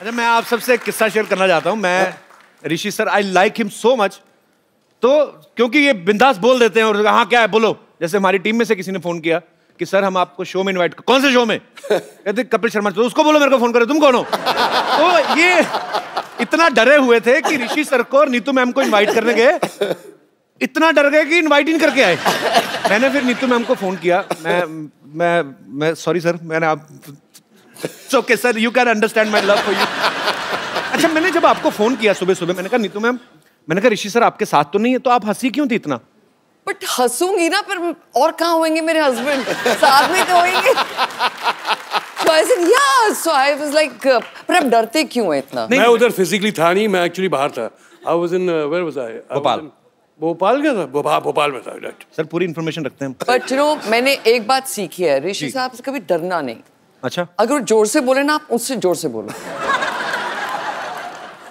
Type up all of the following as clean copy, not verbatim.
अच्छा, मैं आप सबसे एक किस्सा शेयर करना चाहता हूँ। मैं Rishi sir, I like him so much. तो क्योंकि ये बिंदास बोल देते हैं और हाँ क्या है बोलो। जैसे हमारी टीम में से किसी ने फोन किया कि सर हम आपको शो में इनवाइट, कौन से शो में? कहते कपिल शर्मा। तो उसको बोलो मेरे को फोन करे, तुम कौन हो? तो ये इतना डरे हुए थे कि ऋषि सर को और नीतू मैम को इनवाइट करने गए, इतना डर गए कि इनवाइट ही नहीं करके आए। मैंने फिर नीतू मैम को फोन किया। मैं सॉरी सर, मैंने आप okay sir, you can understand my love for you. अच्छा, मैंने जब आपको फोन किया सुबह सुबह, मैंने कहा नीतू मैम, मैंने कहा ऋषि सर आपके साथ तो नहीं है, तो आप हंसी क्यों थी इतना? बट हंसूंगी ना, पर और कहाँ होंगे मेरे हस्बैंड? साथ में तो होंगे। So I said yeah, so I was like, पर आप डरते क्यों हैं इतना? मैं उधर फिजिकली था नहीं, मैं एक्चुअली बाहर था। I was in where was I? Bhopal गया था, भोपाल में था। सर पूरी इन्फॉर्मेशन रखते हैं। बट यू नो, मैंने एक बात सीखी है ऋषि साहब से, कभी डरना नहीं। अच्छा, अगर वो जोर से बोले ना, आप उससे जोर से बोलो।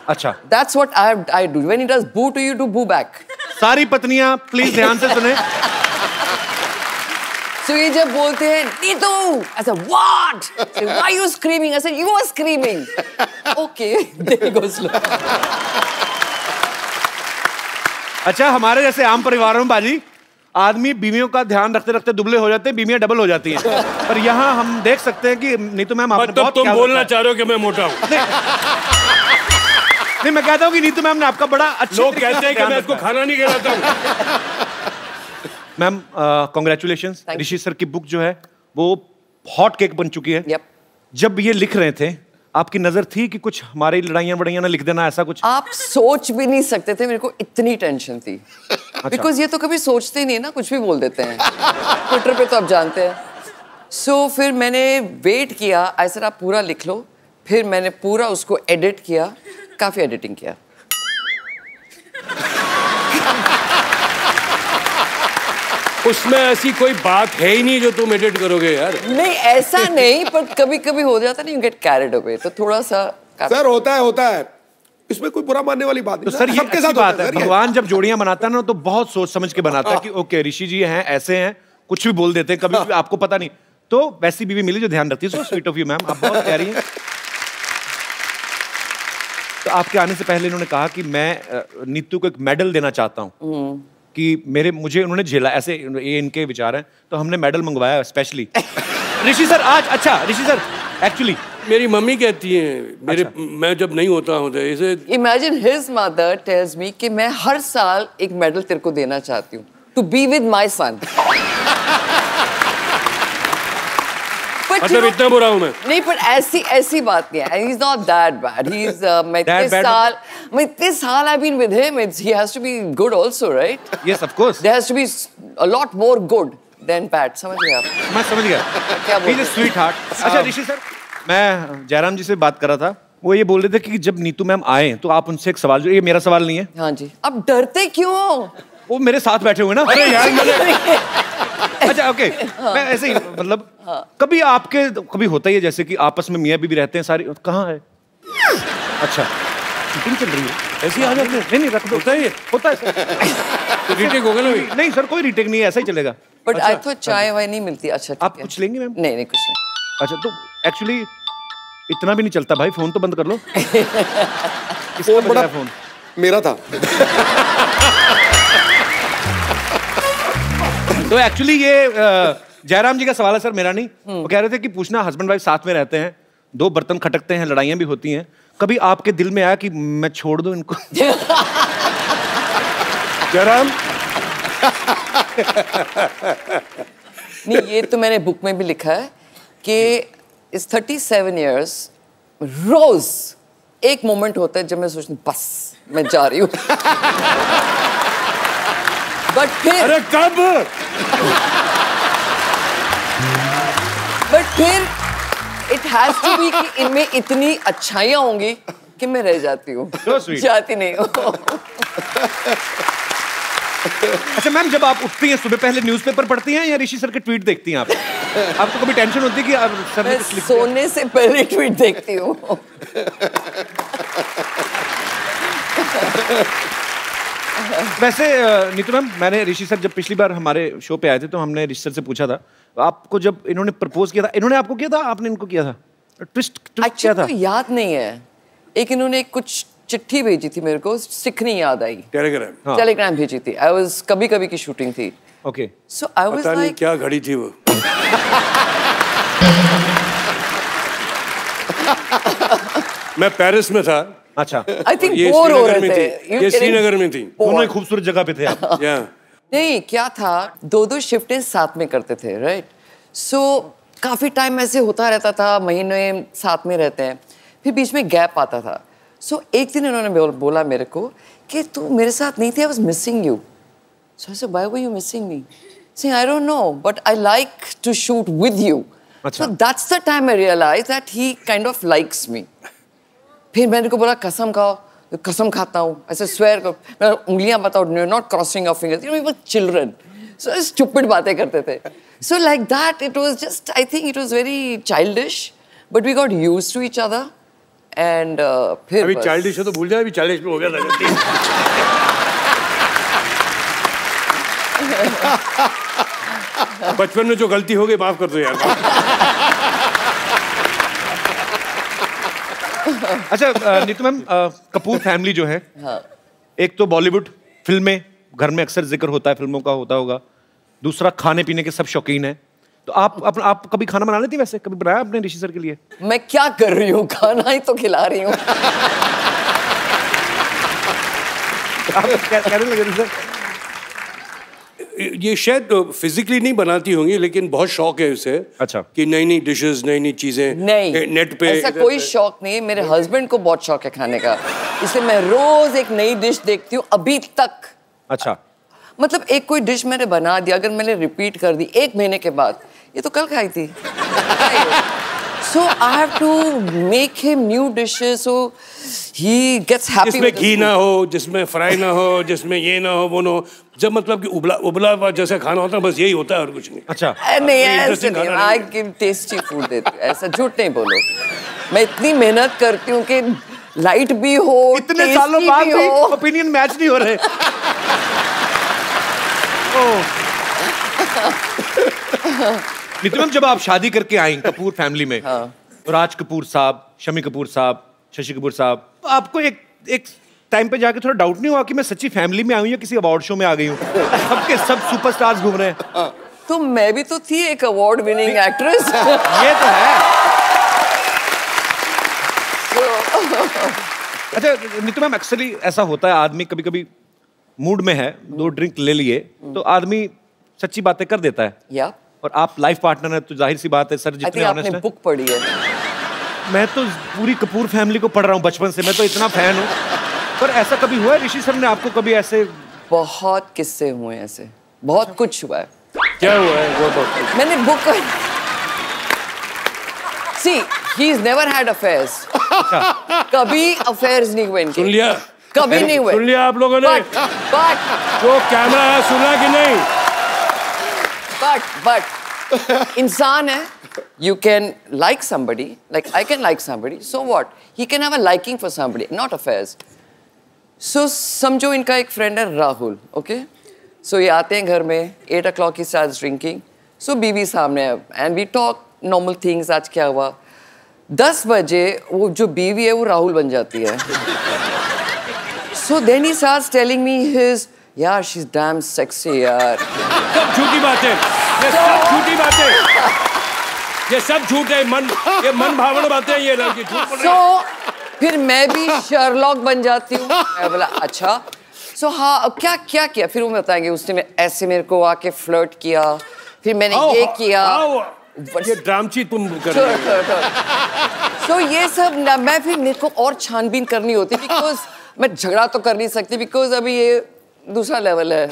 अच्छा, That's what I do. When he does boo to you, do boo back. सारी पत्नियां प्लीज ध्यान से सुने। So ये जब बोलते हैं Neetu, I said what? So, why are you screaming? I said you were screaming. Okay, there goes slow. अच्छा, हमारे जैसे आम परिवारों में बाजी आदमी बीवियों का ध्यान रखते रखते दुबले हो जाते हैं, बीवियां डबल हो जाती हैं। पर यहाँ हम देख सकते हैं कि नीतू मैम आपने बहुत तुम बोलना चाह रहे हो कि मैं मोटा हूँ? नहीं, मैं कहता हूँ कि नीतू मैम ने आपका बड़ा अच्छा, लोग कहते हैं कि मैं इसको खाना नहीं खिलाता हूँ। मैम कॉन्ग्रेचुलेशंस, ऋषि सर की बुक जो है वो हॉट केक बन चुकी है। Yep. जब ये लिख रहे थे आपकी नजर थी कि कुछ हमारी लड़ाइयाँ बड़ाइयाँ ना लिख देना, ऐसा कुछ? आप सोच भी नहीं सकते थे, मेरे को इतनी टेंशन थी। बिकॉज ये तो कभी सोचते ही नहीं ना, कुछ भी बोल देते हैं ट्विटर पे, तो आप जानते हैं। सो फिर मैंने वेट किया, ऐसा आप पूरा लिख लो। फिर मैंने पूरा उसको एडिट किया, काफी एडिटिंग किया। उसमें ऐसी कोई बात है ही नहीं जो तुम एडिट करोगे यार। नहीं, ऐसा नहीं, पर कभी कभी हो जाता नहीं, यू गेट कैरिड अवे, तो थोड़ा सा सर होता है। इसमें कोई बुरा मानने वाली बात नहीं। तो सर ये अच्छी बात है, भगवान जब जोड़ियां बनाता है ना तो बहुत सोच समझ के बनाता है कि ओके ऋषि जी हैं, ऐसे हैं, कुछ भी बोल देते हैं, कभी भी आपको पता नहीं। तो वैसी बीवी मिली जो ध्यान रखती है। So sweet of you ma'am, आप बहुत प्यारी हैं। तो आपके आने से पहले इन्होंने कहा कि मैं नीतू को एक मेडल देना चाहता हूँ कि मुझे उन्होंने झेला, ऐसे ये इनके विचार हैं। तो हमने मेडल मंगवाया स्पेशली। ऋषि सर आज, अच्छा ऋषि सर एक्चुअली मेरी मम्मी कहती है मैं जब नहीं होता हूँ इसे। Imagine his mother tells me कि मैं हर साल एक मेडल तेरे को देना चाहती हूँ, to be with my son. मतलब इतना बुरा हूँ मैं? नहीं, पर ऐसी बात नहीं है। He's not that bad. He's मैं इतने साल I've been with him. He has to be good also, right? Yes, of course. There has to be a lot more good than bad. समझ गए आप? मैं समझ गया। क्या बोल रहे हैं? Sweet heart. अच्छा ऋषि सर, मैं जयराम जी से बात कर रहा था, वो ये बोल रहे थे कि जब नीतू मैम आए तो आप उनसे एक सवाल, जो ये मेरा सवाल नहीं है। हाँ जी। अब डरते क्यों? वो मेरे साथ बैठे हुए ना। अरे यार अच्छा ओके, मैं ऐसे ही मतलब कभी आपके कभी होता ही है जैसे कि आपस में मियाँ बीवी रहते हैं सारी, कहाँ है? अच्छा शूटिंग चल रही है, ऐसे ही आ जाते हैं। नहीं रख दो, होता है। तो रीटेक होगा ना? नहीं सर, कोई रीटेक नहीं है, ऐसा ही चलेगा। बट आई थॉट चाय वाय नहीं मिलती। अच्छा आप कुछ लेंगे मैम? नहीं कुछ नहीं। अच्छा, तो एक्चुअली इतना भी नहीं चलता भाई, फोन तो बंद कर लो। फोन बड़ा फोन मेरा था। तो एक्चुअली ये जयराम जी का सवाल है सर, मेरा नहीं। वो कह रहे थे कि पूछना, हस्बैंड वाइफ साथ में रहते हैं, दो बर्तन खटकते हैं, लड़ाइयाँ भी होती हैं, कभी आपके दिल में आया कि मैं छोड़ दूं इनको? जयराम नहीं, ये तो मैंने बुक में भी लिखा है कि इस 37 years रोज एक मोमेंट होता है जब मैं सोचती हूँ बस मैं जा रही हूँ। बट फिर इट हैज टू बी कि इनमें इतनी अच्छाइयाँ होंगी कि मैं रह जाती हूँ, जाती नहीं हूँ। अच्छा मैम, जब आप उठती हैं सुबह पहले न्यूज़पेपर पढ़ती हैं या ऋषि सर के ट्वीट देखती हैं आप? आपको कभी टेंशन होती है कि अब सर ने कुछ लिख दिया? सोने से पहले ट्वीट देखती हूँ। वैसे नीतू मैम, मैंने ऋषि सर जब पिछली बार हमारे शो पे आए थे तो हमने ऋषि सर से पूछा था, आपको जब इन्होंने प्रपोज किया था, इन्होंने आपको किया था, आपने इनको किया था? ट्विस्ट क्या था? याद नहीं है, एक इन्होंने कुछ चिट्ठी भेजी थी मेरे को, सिखनी याद आई, टेलीग्राम टेलीग्राम भेजी थी। आई वाज कभी कभी की शूटिंग थी। Okay so I was like क्या घड़ी थी वो। मैं पेरिस में था। अच्छा आई थिंक बोर हो रहे थे। ये श्रीनगर में थी। दोनों ही खूबसूरत जगह पे थे आप। नहीं क्या था, 2-2 शिफ्टें साथ में करते थे, राइट। सो काफी टाइम ऐसे होता रहता था, महीने साथ में रहते हैं, फिर बीच में गैप आता था। सो एक दिन इन्होंने बोला मेरे को कि तू मेरे साथ नहीं थी, I was missing you. So I said why were you missing me? Saying I don't know, but I like to shoot with you. So that's the time I realized that he kind of likes me. फिर मैंने को बोला कसम खाओ, कसम खाता हूँ, ऐसे swear करो, मैं उंगलियां बताओ, you're not crossing your fingers. You know, we were children, so stupid बातें करते थे. So like that, it was just, I think it was very childish, but we got used to each other, and फिर अभी childish है तो भूल जाए, अभी 40 में हो गया था। बचपन में जो गलती हो गई माफ कर दो यार। अच्छा नीतू मैम, कपूर फैमिली जो है, एक तो बॉलीवुड फिल्में, घर में अक्सर जिक्र होता है, फिल्मों का होता होगा। दूसरा खाने पीने के सब शौकीन है। तो आप कभी खाना बना लेती? वैसे कभी बनाया आपने ऋषि सर के लिए? मैं क्या कर रही हूँ, खाना ही तो खिला रही हूँ। आप कहने लगे थे सर? ये शायद फिजिकली नहीं बनाती होंगी, लेकिन बहुत शौक है उसे। अच्छा। कि नई नई डिशेस, नई नई चीजें नहीं, नेट पे। ऐसा कोई शौक नहीं है। मेरे हस्बैंड को बहुत शौक है खाने का, इसलिए मैं रोज एक नई डिश देखती हूँ अभी तक। अच्छा, मतलब एक कोई डिश मैंने बना दिया, अगर मैंने रिपीट कर दी 1 महीने के बाद, ये तो कल खाई थी। So I have to make him new dishes so he gets happy. जिसमें घी ना हो, जिसमें फ्राई ना हो, जिसमें ये ना हो, वो ना हो, जब मतलब कि उबला हुआ जैसा खाना होता है, बस यही होता है और कुछ नहीं। अच्छा नहीं, ऐसे नहीं, I give tasty food देती हूँ, ऐसा झूठ नहीं बोलो। मैं इतनी मेहनत करती हूँ कि लाइट भी हो, इतने सालों बाद भी ओपिनियन मैच नहीं हो रहे। नीतू मैम, जब आप शादी करके आई कपूर फैमिली में, तो राज कपूर साहब, शम्मी कपूर साहब, शशि कपूर साहब, आपको एक टाइम पे जाके थोड़ा डाउट नहीं हुआ कि मैं सच्ची फैमिली में आई हूँ या किसी अवार्ड शो में आ गई हूँ? सबके सब सुपरस्टार्स घूम रहे हैं। तो मैं भी तो थी एक अवार्ड विनिंग एक्ट्रेस। ये तो है। अच्छा नीतू मैम, अक्सर ऐसा होता है, आदमी कभी कभी मूड में है, 2 ड्रिंक ले लिए तो आदमी सच्ची बातें कर देता है। या और आप लाइफ पार्टनर है तो जाहिर सी बात है सर, जितने आपने बुक पढ़ी है। मैं तो पूरी कपूर फैमिली को पढ़ रहा हूँ बचपन से, मैं तो इतना फैन हूँ। पर ऐसा कभी हुआ है ऋषि सर ने आपको कभी ऐसे? बहुत किस्से हुए हैं ऐसे, बहुत कुछ हुआ है। क्या हुआ है वो बहुत? मैंने बुक सी ही इज नेवर हैड अफेयर्स। कभी अफेयर्स नहीं हुए इनके। सुन लिया? कभी नहीं हुए। सुन लिया आप लोगों ने? बट जो कैमरा है सुना कि नहीं? But इंसान है, you can like somebody, like I can like somebody, so what? He can have a liking for somebody, not affairs. So समझो इनका एक फ्रेंड है राहुल, okay? So ये आते हैं घर में, 8 o'clock he starts drinking. So बीवी सामने है, and we talk normal things, आज क्या हुआ? 10 बजे वो जो बीवी है वो राहुल बन जाती है। So then he starts telling me his, यार she's damn sexy यार। सब झूठी बातें, ये सब झूठी बातें, ये सब झूठ है, ये मन भावना बातें हैं, ये लड़की झूठ बोल रही है। So फिर मैं भी शर्लॉक बन जाती हूँ। मैं बोला अच्छा, so हाँ अब क्या क्या किया? फिर वो बताएंगे उसने ऐसे मेरे को आके फ्लर्ट किया, फिर मैंने ये किया। ये ड्रामची तुम कर रही हो। So ये सब ना, मैं फिर मेरे को और छानबीन करनी होती, बिकॉज मैं झगड़ा तो कर नहीं सकती, बिकॉज अभी ये दूसरा लेवल है।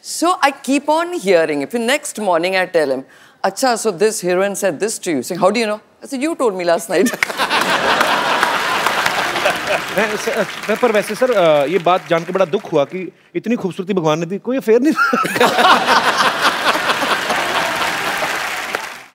So I keep on hearing it. Then next morning I tell him, "Acha, so this heroine said this to you." Saying, "How do you know?" I said, "You told me last night." पर वैसे sir ये बात जान के बड़ा दुख हुआ कि इतनी खूबसूरती भगवान ने दी, कोई अफेयर नहीं।